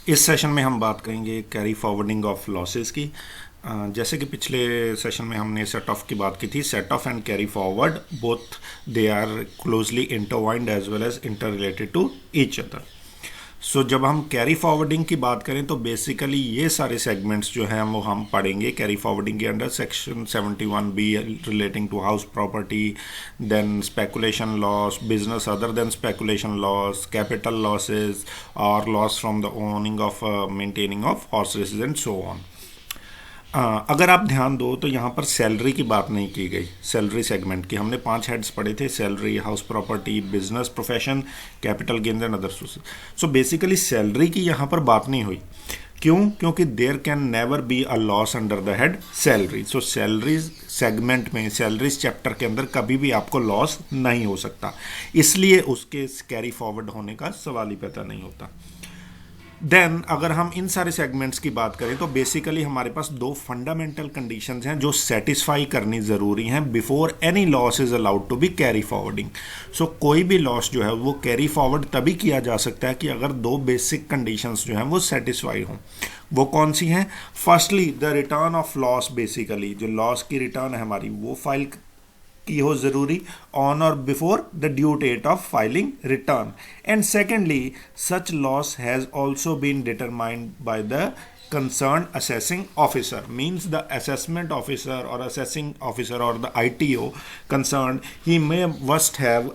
इस सेशन में हम बात करेंगे कैरी फॉरवर्डिंग ऑफ लॉसेस की। जैसे कि पिछले सेशन में हमने सेट ऑफ की बात की थी, set off and carry forward both they are closely intertwined as well as interrelated to each other. So जब हम कैरी फॉरवर्डिंग की बात करें तो बेसिकली ये सारे सेगमेंट्स जो हैं वो हम पढ़ेंगे कैरी फॉरवर्डिंग के अंडर। Section 71B relating to house property, then speculation loss, business other than speculation loss, capital losses और loss from the owning of maintaining of horses and so on. अगर आप ध्यान दो तो यहाँ पर सैलरी की बात नहीं की गई। सैलरी सेगमेंट की हमने 5 हेड्स पढ़े थे, salary, house property, business, profession, capital gains and other sources. So basically salary की यहाँ पर बात नहीं हुई। क्यों? क्योंकि there can never be a loss under the head salary. So salaries segment में, सैलरीज चैप्टर के अंदर कभी भी आपको लॉस नहीं हो सकता, इसलिए उसके कैरी फॉरवर्ड होने का सवाल ही पैदा नहीं होता। देन अगर हम इन सारे सेगमेंट्स की बात करें तो बेसिकली हमारे पास 2 फंडामेंटल कंडीशंस हैं जो सेटिस्फाई करनी ज़रूरी हैं before any loss is allowed to be carry forwarding. So कोई भी लॉस जो है वो कैरी फॉरवर्ड तभी किया जा सकता है कि अगर 2 बेसिक कंडीशंस जो हैं वो सेटिस्फाई हों। वो कौन सी हैं? Firstly the return of loss, basically जो लॉस की रिटर्न है हमारी वो फाइल की हो ज़रूरी ऑन और before the due date of filing return. And secondly such loss has also been determined by the concerned assessing officer, means the assessment officer or assessing officer or the ITO concerned, he must have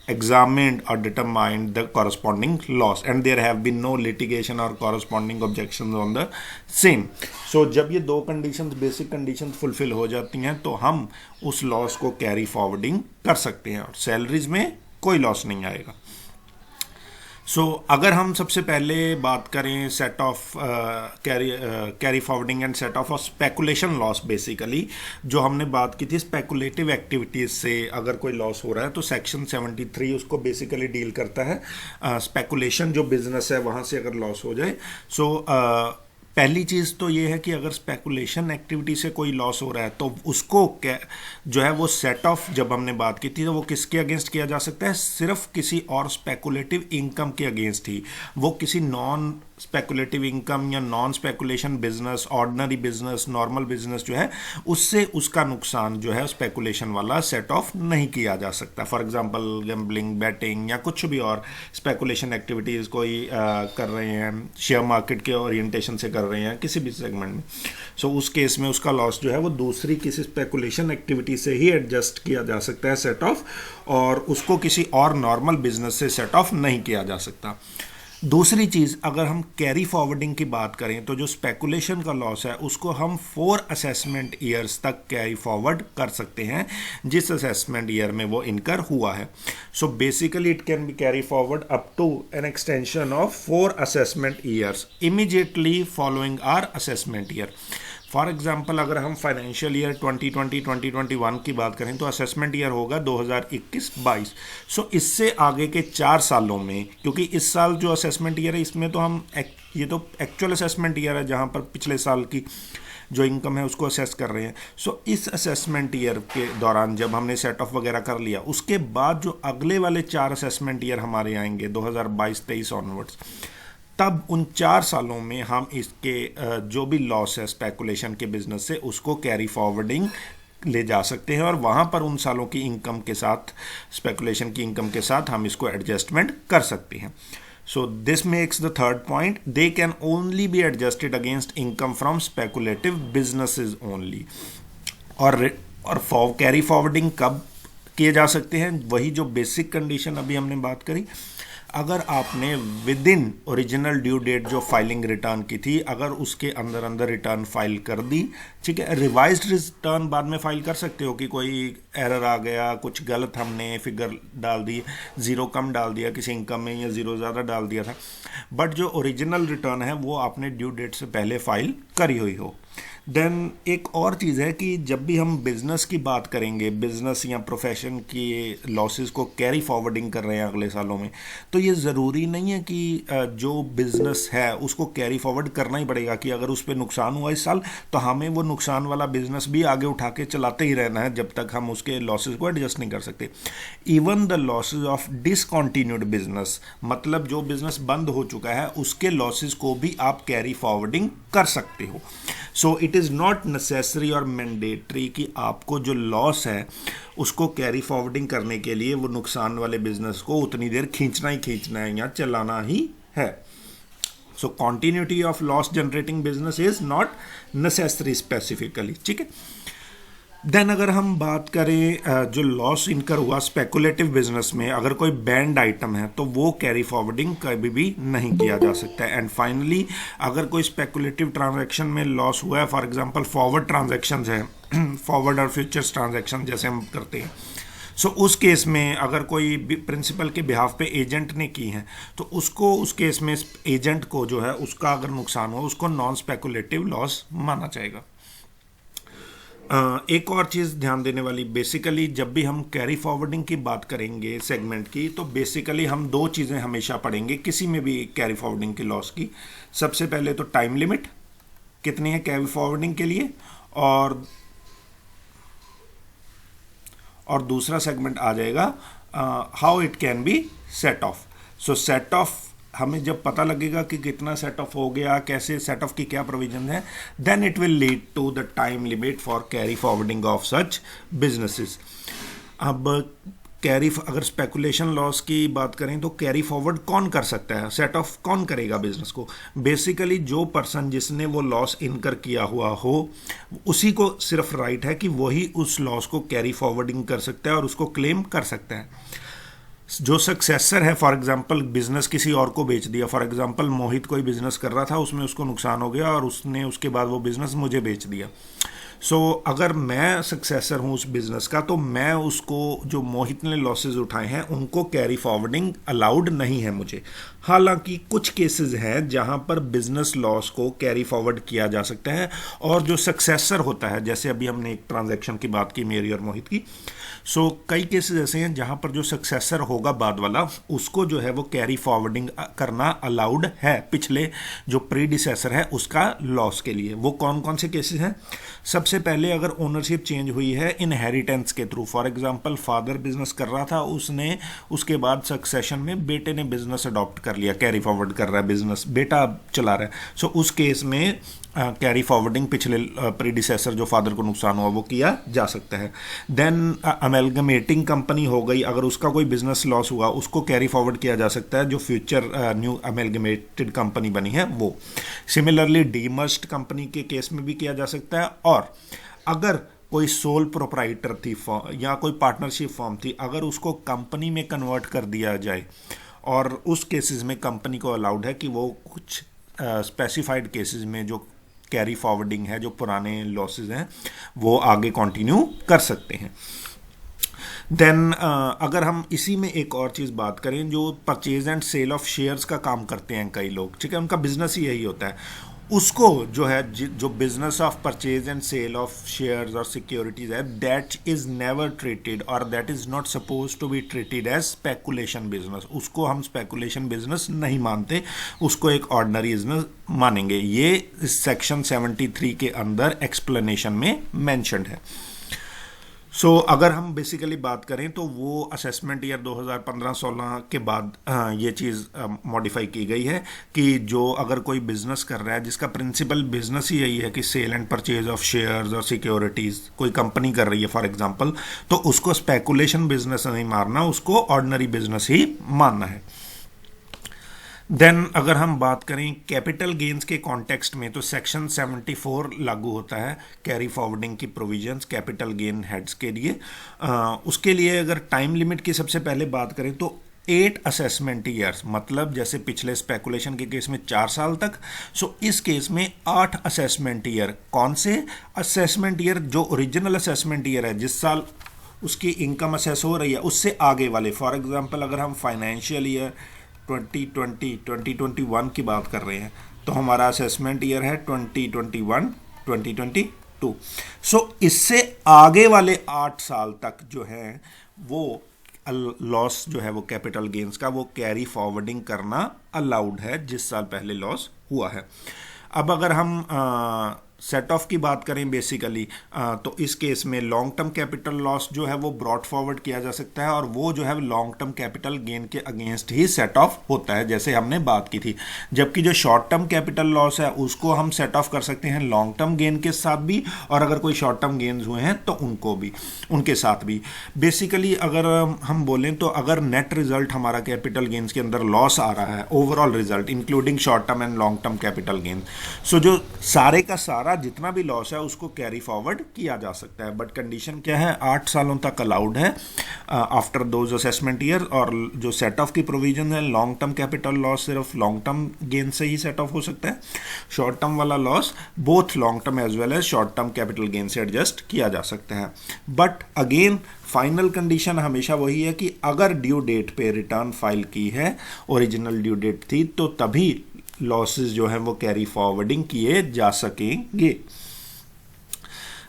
examined or determined the corresponding loss and there have been no litigation or corresponding objections on the same. So जब ये 2 conditions, basic conditions fulfill हो जाती हैं तो हम उस loss को carry forwarding कर सकते हैं और salaries में कोई loss नहीं आएगा। अगर हम सबसे पहले बात करें set of carry forwarding and set of speculation loss, basically जो हमने बात की थी स्पेकुलेटिव एक्टिविटीज़ से अगर कोई लॉस हो रहा है तो सेक्शन 73 उसको बेसिकली डील करता है। स्पेकुलेशन जो बिजनेस है वहाँ से अगर लॉस हो जाए, पहली चीज़ तो ये है कि अगर स्पेकुलेशन एक्टिविटी से कोई लॉस हो रहा है तो उसको क्या जो है वो सेट ऑफ, जब हमने बात की थी तो वो किसके अगेंस्ट किया जा सकता है? सिर्फ किसी और स्पेकुलेटिव इनकम के अगेंस्ट ही। वो किसी नॉन स्पेकुलेटिव इनकम या non speculation business, ordinary business, normal business जो है उससे उसका नुकसान जो है स्पेकुलेशन वाला सेट ऑफ नहीं किया जा सकता। फॉर एग्जांपल गैम्बलिंग, बैटिंग या कुछ भी और स्पेकुलेशन एक्टिविटीज़ कोई कर रहे हैं, शेयर मार्केट के ओरिएंटेशन से कर रहे हैं किसी भी सेगमेंट में, उस केस में उसका लॉस जो है वो दूसरी किसी स्पेकुलेशन एक्टिविटी से ही एडजस्ट किया जा सकता है सेट ऑफ, और उसको किसी और नॉर्मल बिजनेस से सेट ऑफ नहीं किया जा सकता। दूसरी चीज़, अगर हम कैरी फॉरवर्डिंग की बात करें तो जो स्पेकुलेशन का लॉस है उसको हम 4 असेसमेंट ईयर्स तक कैरी फॉरवर्ड कर सकते हैं जिस असेसमेंट ईयर में वो इनकर हुआ है। So basically it can be carry forward up to an extension of 4 assessment years immediately following our assessment year. For example अगर हम फाइनेंशियल ईयर 2020-2021 की बात करें तो असेसमेंट ईयर होगा 2021-22। इससे आगे के 4 सालों में, क्योंकि इस साल जो असेसमेंट ईयर है इसमें तो हम ये तो एक्चुअल असेसमेंट ईयर है जहाँ पर पिछले साल की जो इनकम है उसको असेस कर रहे हैं। इस असेसमेंट ईयर के दौरान जब हमने सेट ऑफ वगैरह कर लिया, उसके बाद जो अगले वाले 4 असेसमेंट ईयर हमारे आएंगे 2022-23 ऑनवर्ड्स, तब उन 4 सालों में हम इसके जो भी लॉस है स्पेकुलेशन के बिजनेस से उसको कैरी फॉरवर्डिंग ले जा सकते हैं और वहाँ पर उन सालों की इनकम के साथ, स्पेकुलेशन की इनकम के साथ हम इसको एडजस्टमेंट कर सकते हैं। This makes the third point, they can only be adjusted against income from speculative businesses only. और कैरी फॉरवर्डिंग कब किए जा सकते हैं? वही जो बेसिक कंडीशन अभी हमने बात करी, अगर आपने within original due date जो फाइलिंग रिटर्न की थी अगर उसके अंदर अंदर रिटर्न फाइल कर दी, ठीक है, रिवाइज्ड रिटर्न बाद में फाइल कर सकते हो कि कोई एरर आ गया, कुछ गलत हमने फिगर डाल दी, 0 कम डाल दिया किसी इनकम में या 0 ज़्यादा डाल दिया था, बट जो ओरिजिनल रिटर्न है वो आपने ड्यू डेट से पहले फाइल करी हुई हो। देन एक और चीज़ है कि जब भी हम बिजनेस की बात करेंगे, बिजनेस या प्रोफेशन की लॉसेस को कैरी फॉरवर्डिंग कर रहे हैं अगले सालों में, तो ये ज़रूरी नहीं है कि जो बिजनेस है उसको कैरी फॉरवर्ड करना ही पड़ेगा, कि अगर उस पर नुकसान हुआ इस साल तो हमें वो नुकसान वाला बिजनेस भी आगे उठा के चलाते ही रहना है जब तक हम उसके लॉसेस को एडजस्ट नहीं कर सकते। Even the losses of discontinued business, मतलब जो बिजनेस बंद हो चुका है उसके लॉसेस को भी आप कैरी फॉरवर्डिंग कर सकते हो। So it is not necessary और मैंडेटरी कि आपको जो लॉस है उसको कैरी फॉरवर्डिंग करने के लिए वो नुकसान वाले बिजनेस को उतनी देर खींचना है या चलाना ही है। So continuity of loss generating business is not necessary specifically, ठीक है। देन अगर हम बात करें जो लॉस इनकर हुआ स्पेकुलेटिव बिजनेस में, अगर कोई बैंड आइटम है तो वो कैरी फॉरवर्डिंग कभी भी नहीं किया जा सकता है। एंड फाइनली अगर कोई स्पेकुलेटिव ट्रांजैक्शन में लॉस हुआ है, फॉर एग्जांपल फॉरवर्ड ट्रांजैक्शन है, फॉरवर्ड और फ्यूचर्स ट्रांजैक्शन जैसे हम करते हैं, सो उस केस में अगर कोई प्रिंसिपल के बिहाफ पे एजेंट ने की है तो उसको उस केस में एजेंट को जो है उसका अगर नुकसान हो उसको नॉन स्पेकुलेटिव लॉस माना जाएगा। एक और चीज़ ध्यान देने वाली, बेसिकली जब भी हम कैरी फॉरवर्डिंग की बात करेंगे सेगमेंट की, तो बेसिकली हम दो चीज़ें हमेशा पढ़ेंगे किसी में भी कैरी फॉरवर्डिंग की लॉस की। सबसे पहले तो टाइम लिमिट कितनी है कैरी फॉरवर्डिंग के लिए, और दूसरा सेगमेंट आ जाएगा how it can B set of. So set of हमें जब पता लगेगा कि कितना सेट ऑफ हो गया, कैसे सेट ऑफ की क्या प्रोविजन है, then it will lead to the time limit for carry forwarding of such businesses. अब अगर स्पेकुलेशन लॉस की बात करें तो कैरी फॉरवर्ड कौन कर सकता है, सेट ऑफ कौन करेगा बिजनेस को? बेसिकली जो पर्सन जिसने वो लॉस इनकर किया हुआ हो उसी को सिर्फ राइट है कि वही उस लॉस को कैरी फॉरवर्डिंग कर सकता है और उसको क्लेम कर सकता है। जो सक्सेसर है, फॉर एग्जांपल बिजनेस किसी और को बेच दिया, फॉर एग्जांपल मोहित कोई बिजनेस कर रहा था, उसमें उसको नुकसान हो गया और उसने उसके बाद वो बिजनेस मुझे बेच दिया। सो अगर मैं सक्सेसर हूँ उस बिज़नेस का तो मैं उसको, जो मोहित ने लॉसेज उठाए हैं उनको कैरी फॉरवर्डिंग अलाउड नहीं है मुझे। हालांकि कुछ केसेस हैं जहां पर बिजनेस लॉस को कैरी फॉरवर्ड किया जा सकता है, और जो सक्सेसर होता है, जैसे अभी हमने एक ट्रांजैक्शन की बात की मेरी और मोहित की, सो कई केसेस ऐसे हैं जहां पर जो सक्सेसर होगा बाद वाला उसको जो है वो कैरी फॉरवर्डिंग करना अलाउड है पिछले जो प्रीडिसेसर है उसका लॉस के लिए। वो कौन कौन से केसेस हैं? सबसे पहले अगर ओनरशिप चेंज हुई है इनहेरिटेंस के through, for example father business कर रहा था, उसने उसके बाद सक्सेशन में बेटे ने बिजनेस अडॉप्ट कर लिया, कैरी फॉरवर्ड कर रहा है बिजनेस, बेटा चला रहा है। सो उस केस में कैरी फॉरवर्डिंग पिछले प्रीडिसेसर जो फादर को नुकसान हुआ वो किया जा सकता है। देन अमेलगमेटिंग कंपनी हो गई, अगर उसका कोई बिजनेस लॉस हुआ उसको कैरी फॉरवर्ड किया जा सकता है, जो फ्यूचर न्यू अमेलगमेटेड कंपनी बनी है वो। सिमिलरली डीमर्ज्ड कंपनी के केस में भी किया जा सकता है। और अगर कोई सोल प्रोप्राइटर थी या कोई पार्टनरशिप फॉर्म थी, अगर उसको कंपनी में कन्वर्ट कर दिया जाए, और उस केसेस में कंपनी को अलाउड है कि वो कुछ स्पेसिफाइड केसेस में जो कैरी फॉरवर्डिंग है, जो पुराने लॉसेज हैं वो आगे कंटिन्यू कर सकते हैं। देन अगर हम इसी में एक और चीज़ बात करें, जो purchase and sale of shares का काम करते हैं कई लोग, ठीक है, उनका बिजनेस ही यही होता है, उसको जो है जो business of purchase and sale of shares और सिक्योरिटीज है, दैट इज नेवर ट्रीटेड और that is not suppose to be treated as speculation business. उसको हम स्पेकुलेशन बिजनेस नहीं मानते, उसको एक ऑर्डिनरी बिजनेस मानेंगे। ये इस सेक्शन 73 के अंदर एक्सप्लेनेशन में मेंशन्ड है। सो अगर हम बेसिकली बात करें तो वो असेसमेंट ईयर 2015-16 के बाद ये चीज़ मॉडिफाई की गई है कि जो अगर कोई बिजनेस कर रहा है जिसका प्रिंसिपल बिजनेस ही यही है कि sale and purchase of shares और सिक्योरिटीज़ कोई कंपनी कर रही है फॉर एग्जांपल, तो उसको स्पेकुलेशन बिजनेस नहीं मारना, उसको ऑर्डिनरी बिजनेस ही मानना है। देन अगर हम बात करें कैपिटल गेन्स के कॉन्टेक्स्ट में, तो सेक्शन 74 लागू होता है कैरी फॉरवर्डिंग की प्रोविजंस कैपिटल गेन हेड्स के लिए। उसके लिए अगर टाइम लिमिट की सबसे पहले बात करें तो 8 असेसमेंट ईयर्स, मतलब जैसे पिछले स्पेकुलेशन के केस में 4 साल तक, सो इस केस में 8 असेसमेंट ईयर। कौन से असेसमेंट ईयर? जो ओरिजिनल असेसमेंट ईयर है, जिस साल उसकी इनकम असेस हो रही है उससे आगे वाले। फॉर एग्जाम्पल अगर हम फाइनेंशियल ईयर 2020-2021 की बात कर रहे हैं तो हमारा असेसमेंट ईयर है 2021 2022। सो इससे आगे आगे 8 साल तक जो है वो लॉस जो है वो कैपिटल गेन्स का वो कैरी फॉरवर्डिंग करना अलाउड है जिस साल पहले लॉस हुआ है। अब अगर हम सेट ऑफ की बात करें बेसिकली तो इस केस में लॉन्ग टर्म कैपिटल लॉस जो है वो ब्रॉट फॉरवर्ड किया जा सकता है और वो जो है लॉन्ग टर्म कैपिटल गेन के अगेंस्ट ही सेट ऑफ होता है जैसे हमने बात की थी। जबकि जो शॉर्ट टर्म कैपिटल लॉस है उसको हम सेट ऑफ कर सकते हैं लॉन्ग टर्म गेन के साथ भी, और अगर कोई शॉर्ट टर्म गेन्स हुए हैं तो उनको भी, उनके साथ भी। बेसिकली अगर हम बोलें तो अगर नेट रिजल्ट हमारा कैपिटल गेन्स के अंदर लॉस आ रहा है, overall result including short term and long term capital gain, so जो सारे का सारा जितना भी लॉस है उसको कैरी फॉरवर्ड किया जा सकता है। बट कंडीशन क्या है, 8 सालों तक अलाउड है आफ्टर दोज असेसमेंट ईयर। और जो सेट ऑफ की प्रोविजन है, लॉन्ग टर्म कैपिटल लॉस सिर्फ लॉन्ग टर्म गेन से ही सेट ऑफ हो सकता है, शॉर्ट टर्म वाला loss both long term as well as short term capital gain से एडजस्ट किया जा सकता है। बट अगेन फाइनल कंडीशन हमेशा वही है कि अगर ड्यू डेट पे रिटर्न फाइल की है, ओरिजिनल ड्यू डेट थी, तो तभी लॉसेस जो हैं वो कैरी फॉरवर्डिंग किए जा सकेंगे।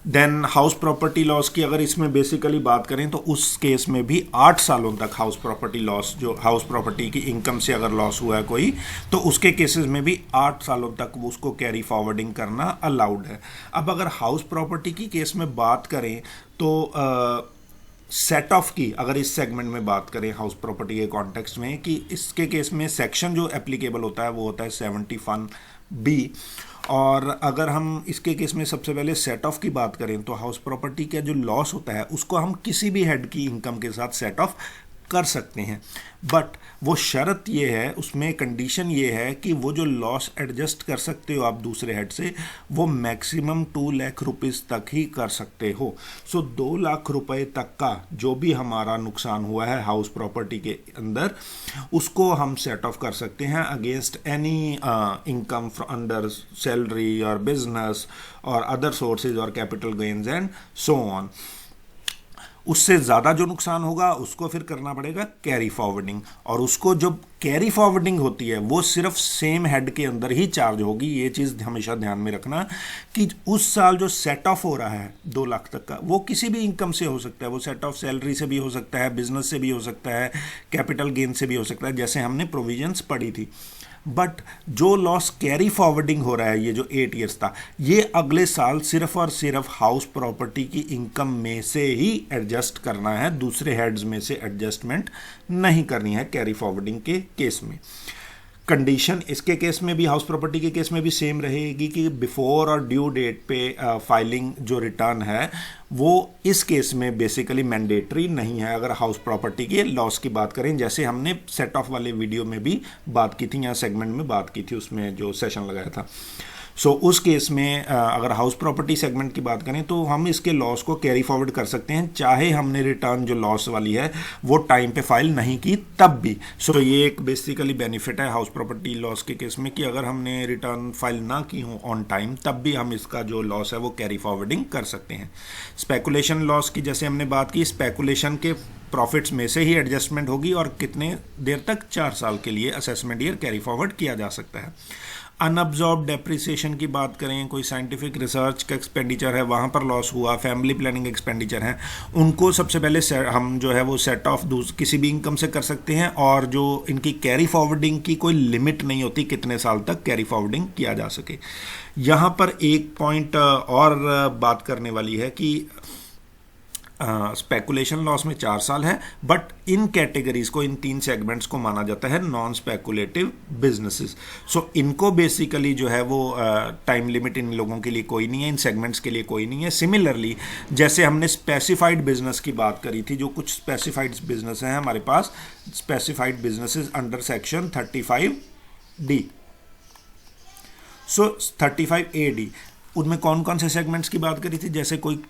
देन हाउस प्रॉपर्टी लॉस की अगर इसमें बेसिकली बात करें तो उस केस में भी 8 सालों तक हाउस प्रॉपर्टी लॉस, जो हाउस प्रॉपर्टी की इनकम से अगर लॉस हुआ है कोई, तो उसके केसेस में भी 8 सालों तक उसको कैरी फॉरवर्डिंग करना अलाउड है। अब अगर हाउस प्रॉपर्टी की केस में बात करें तो सेट ऑफ की अगर इस सेगमेंट में बात करें हाउस प्रॉपर्टी के कॉन्टेक्स्ट में, कि इसके केस में सेक्शन जो एप्लीकेबल होता है वो होता है 71B। और अगर हम इसके केस में सबसे पहले सेट ऑफ की बात करें तो हाउस प्रॉपर्टी का जो लॉस होता है उसको हम किसी भी हेड की इनकम के साथ सेट ऑफ कर सकते हैं। बट वो शर्त ये है, उसमें कंडीशन ये है कि वो जो लॉस एडजस्ट कर सकते हो आप दूसरे हेड से, वो मैक्सिमम 2 लाख रुपीस तक ही कर सकते हो। सो 2 लाख रुपए तक का जो भी हमारा नुकसान हुआ है हाउस प्रॉपर्टी के अंदर, उसको हम सेट ऑफ कर सकते हैं against any income under salary और बिजनेस और अदर सोर्सेज और capital gains and so on. उससे ज़्यादा जो नुकसान होगा उसको फिर करना पड़ेगा कैरी फॉरवर्डिंग, और उसको जो कैरी फॉरवर्डिंग होती है वो सिर्फ सेम हेड के अंदर ही चार्ज होगी। ये चीज़ हमेशा ध्यान में रखना कि उस साल जो सेट ऑफ हो रहा है 2 लाख तक का, वो किसी भी इनकम से हो सकता है, वो सेट ऑफ सैलरी से भी हो सकता है, बिजनेस से भी हो सकता है, कैपिटल गेन से भी हो सकता है, जैसे हमने प्रोविजंस पढ़ी थी। बट जो लॉस कैरी फॉरवर्डिंग हो रहा है, ये जो 8 ईयर्स था, ये अगले साल सिर्फ और सिर्फ हाउस प्रॉपर्टी की इनकम में से ही एडजस्ट करना है, दूसरे हेड्स में से एडजस्टमेंट नहीं करनी है कैरी फॉरवर्डिंग के केस में। कंडीशन इसके केस में भी, हाउस प्रॉपर्टी के केस में भी सेम रहेगी कि बिफोर और ड्यू डेट पे फाइलिंग जो रिटर्न है वो इस केस में बेसिकली मैंडेटरी नहीं है अगर हाउस प्रॉपर्टी के लॉस की बात करें, जैसे हमने सेट ऑफ वाले वीडियो में भी बात की थी, यहाँ सेगमेंट में बात की थी, उसमें जो सेशन लगाया था। सो उस केस में अगर हाउस प्रॉपर्टी सेगमेंट की बात करें तो हम इसके लॉस को कैरी फॉरवर्ड कर सकते हैं, चाहे हमने रिटर्न जो लॉस वाली है वो टाइम पे फाइल नहीं की तब भी। सो ये एक बेसिकली बेनिफिट है हाउस प्रॉपर्टी लॉस के केस में कि अगर हमने रिटर्न फाइल ना की हो ऑन टाइम तब भी हम इसका जो लॉस है वो कैरी फॉरवर्डिंग कर सकते हैं। स्पेकुलेशन लॉस की जैसे हमने बात की, स्पेकुलेशन के प्रॉफिट्स में से ही एडजस्टमेंट होगी और कितने देर तक, 4 साल के लिए असेसमेंट ईयर कैरी फॉरवर्ड किया जा सकता है। अनअब्जॉर्ब डेप्रिसिएशन की बात करें, कोई साइंटिफिक रिसर्च का एक्सपेंडिचर है वहाँ पर लॉस हुआ, फैमिली प्लानिंग एक्सपेंडिचर है, उनको सबसे पहले हम जो है वो सेट ऑफ किसी भी इनकम से कर सकते हैं, और जो इनकी कैरी फॉरवर्डिंग की कोई लिमिट नहीं होती कितने साल तक कैरी फॉरवर्डिंग किया जा सके। यहाँ पर एक पॉइंट और बात करने वाली है कि स्पेकुलेशन लॉस में 4 साल है, बट इन कैटेगरीज को, इन 3 सेगमेंट्स को माना जाता है नॉन स्पेकुलेटिव बिजनेसेस। सो इनको बेसिकली जो है वो टाइम लिमिट इन लोगों के लिए कोई नहीं है, इन सेगमेंट्स के लिए कोई नहीं है। सिमिलरली जैसे हमने स्पेसिफाइड बिजनेस की बात करी थी, जो कुछ स्पेसिफाइड बिजनेस हैं हमारे पास, specified businesses under section 35D। So 35AD, उनमें कौन कौन से सेगमेंट्स की बात करी थी, जैसे कोई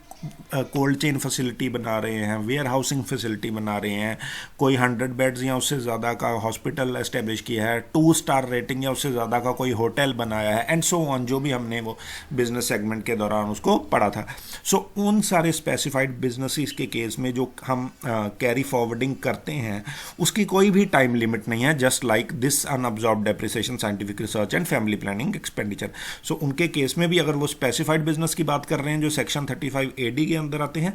कोल्ड चेन फैसिलिटी बना रहे हैं, वेयर हाउसिंग फैसिलिटी बना रहे हैं, कोई 100 बेड्स या उससे ज़्यादा का हॉस्पिटल एस्टेब्लिश किया है, 2 स्टार रेटिंग या उससे ज़्यादा का कोई होटल बनाया है, एंड सो ऑन, जो भी हमने वो बिजनेस सेगमेंट के दौरान उसको पढ़ा था। सो उन सारे स्पेसिफाइड बिजनेसेस के केस में जो हम कैरी फॉरवर्डिंग करते हैं उसकी कोई भी टाइम लिमिट नहीं है, just like this unabsorb depreciation, scientific research and family planning expenditure. So उनके केस में भी अगर वो स्पेसिफाइड बिजनेस की बात कर रहे हैं जो सेक्शन 35 AD के अंदर आते हैं,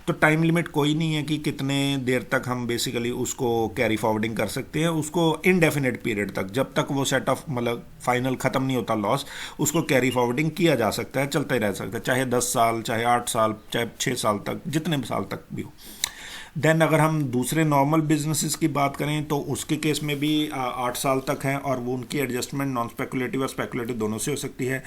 तो टाइम लिमिट कोई नहीं है कि कितने देर तक हम बेसिकली उसको कैरी फॉरवर्डिंग कर सकते हैं, उसको इनडेफिनेट पीरियड तक, जब तक वो सेट ऑफ मतलब फाइनल खत्म नहीं होता लॉस, उसको कैरी फॉरवर्डिंग किया जा सकता है, चलता ही रह सकता है, चाहे 10 साल, चाहे 8 साल, चाहे 6 साल तक, जितने साल तक भी हो। देन अगर हम दूसरे नॉर्मल बिजनेसेस की बात करें तो उसके केस में भी 8 साल तक है, और वो उनकी एडजस्टमेंट नॉन स्पेकुलेटिव और स्पेकुलेटिव दोनों से हो सकती है।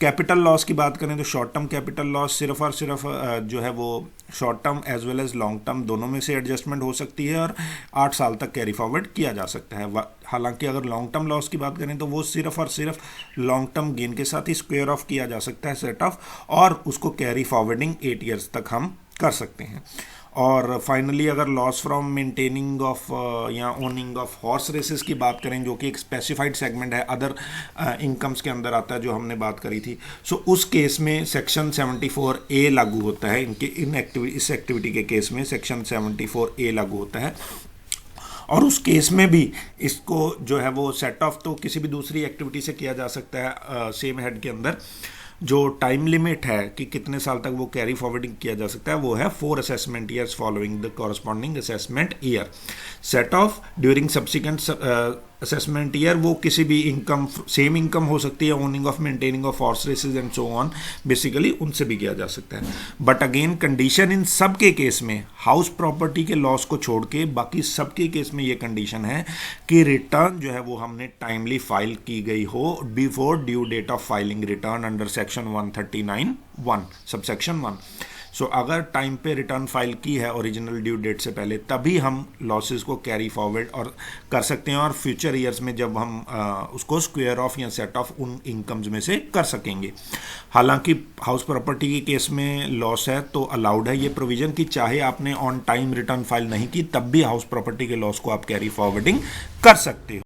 कैपिटल लॉस की बात करें तो शॉर्ट टर्म कैपिटल लॉस सिर्फ और सिर्फ जो है वो short term as well as long term दोनों में से एडजस्टमेंट हो सकती है, और 8 साल तक कैरी फॉरवर्ड किया जा सकता है। हालांकि अगर लॉन्ग टर्म लॉस की बात करें तो वो सिर्फ और सिर्फ लॉन्ग टर्म गेन के साथ ही स्क्वायर ऑफ किया जा सकता है सेट ऑफ, और उसको कैरी फॉरवर्डिंग 8 ईयर्स तक हम कर सकते हैं। और फाइनली अगर लॉस फ्रॉम मेंटेनिंग ऑफ या ओनिंग ऑफ हॉर्स रेसेस की बात करें, जो कि एक स्पेसिफाइड सेगमेंट है, अदर इनकम्स के अंदर आता है, जो हमने बात करी थी, सो उस केस में सेक्शन 74A लागू होता है। इस एक्टिविटी के केस में सेक्शन 74A लागू होता है, और उस केस में भी इसको जो है वो सेट ऑफ तो किसी भी दूसरी एक्टिविटी से किया जा सकता है सेम हेड के अंदर। जो टाइम लिमिट है कि कितने साल तक वो कैरी फॉरवर्डिंग किया जा सकता है, वो है 4 assessment years following the corresponding assessment year. Set off during subsequent assessment year वो किसी भी इनकम, सेम इनकम हो सकती है, owning of maintaining of horse races and so on, basically उनसे भी किया जा सकता है। बट अगेन कंडीशन इन सब के केस में, हाउस प्रॉपर्टी के लॉस को छोड़ के बाकी सबके केस में ये कंडीशन है कि रिटर्न जो है वो हमने टाइमली फाइल की गई हो before due date of filing return under section 139(1) subsection 1। So अगर टाइम पे रिटर्न फाइल की है ओरिजिनल ड्यू डेट से पहले, तभी हम लॉसेस को कैरी फॉरवर्ड और कर सकते हैं, और फ्यूचर ईयर्स में जब हम उसको स्क्वायर ऑफ या सेट ऑफ उन इनकम्स में से कर सकेंगे। हालांकि हाउस प्रॉपर्टी के केस में लॉस है तो अलाउड है ये प्रोविजन कि चाहे आपने ऑन टाइम रिटर्न फाइल नहीं की, तब भी हाउस प्रॉपर्टी के लॉस को आप कैरी फॉरवर्डिंग कर सकते हो।